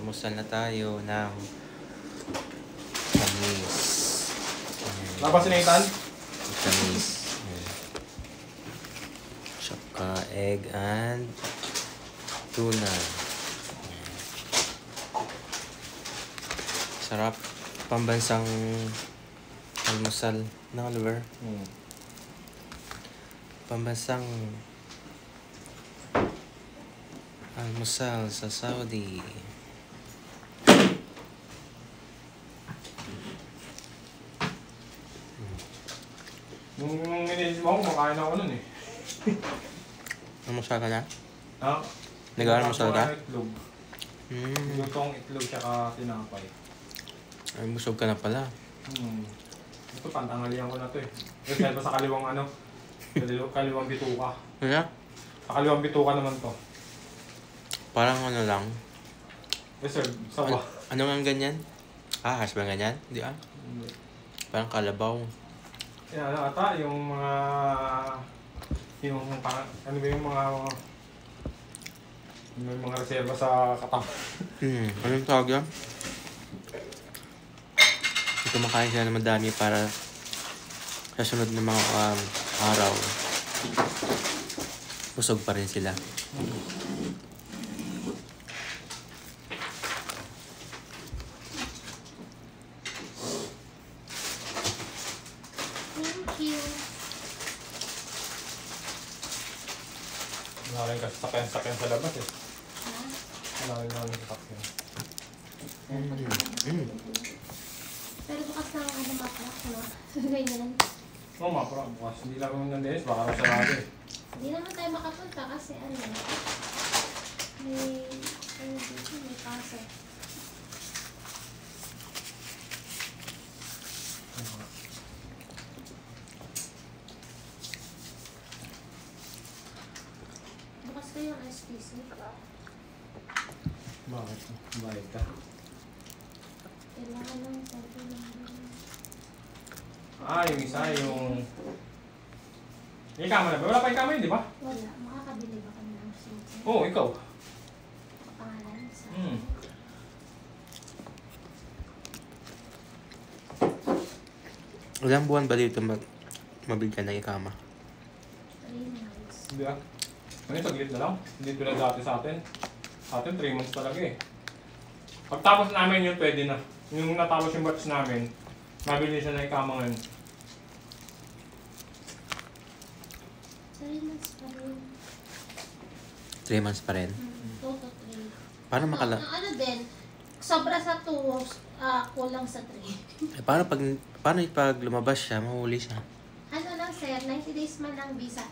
Almusal na tayo ng tamis. Napasinitan? Tamis. Tsaka egg and tuna. Sarap. Pambansang almusal ng Oliver. Pambansang almusal sa Saudi. Nung minisip ako, kumakain ako nun eh. Almusal ka na? Ha? Nag-almusal ka? Itlog. Hmm. Lutong itlog tsaka tinapay. Ay, busog ka na pala. Ito, pantangalian ko na to eh. Kasi pa sa kaliwang ano, kaliwang bituka. Kaya? Sa kaliwang bituka naman to. Parang ano lang. Yes sir, sawa. Ano nga ganyan? Ahas ba ganyan? Hindi ah. Parang kalabaw. Yan ano ata, yung mga... ano ba yung mga reserva sa katawan. Anong tawag yan? Kumakain sila na madami para sa sunod na mga araw busog pa rin sila. Thank you. Wala rin kasi sakyan sa labas eh. Ha? Wala rin sakyan. Pero bukas na ang ano mapak, no? Ganyan. Oo, bukas. Hindi lang yung nandiyan, baka raw sarado eh. Hindi naman tayo makapunta kasi ano, may pasok. Bukas kayo ang STC. Bakit? Bakit ka? Kailangan lang sabi lang. Yung isa, yung... May kama na ba? Wala pa yung kama yun, di ba? Wala. Makakabili ba kami ng susi? Oo, ikaw. Pangalan sa... Ilang buwan ba dito mabigyan ng ikama? 3 months. Hindi ah. Ngayon, saglit na lang. Hindi tulad dati sa atin. Sa atin, 3 months talaga eh. Pagtapos namin yun, pwede na. Yung natapos yung batch namin, mabili siya na ikama ngayon. 3 months pa rin. 3 months pa rin? 2 to 3. Paano makala... Ano din, sobra sa 2, kulang sa 3. paano pag lumabas siya, mahuli siya? Ano lang sir, 90 days man ang visa.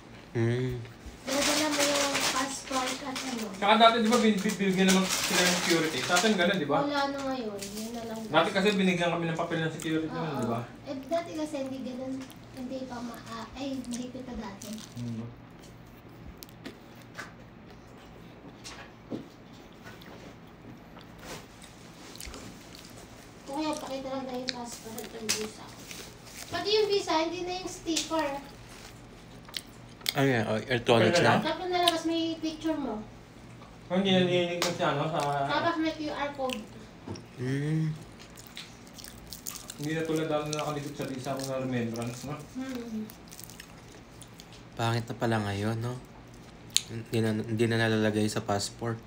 Dadala mo yung passport at ano. Saka dati, di ba, binigyan naman sila ng security? Sa atin ganun, di ba? Wala na ngayon, yun na lang. Dati kasi binigyan kami ng papel ng security naman, di ba? Dati kasi hindi ganun, hindi pa hindi kita dati. Kaya pakita lang na yung passport at yung visa. Pati yung visa, hindi na yung sticker. Ano yan? Electronics na? Tapos na lang, kasi may picture mo. Kung hindi nalinig ko siya, no? Tapos may QR code. Hindi na tulad dati na nakalikot sa visa mo na remembrance, no? Pangit na pala ngayon, no? Hindi na nalalagay sa passport.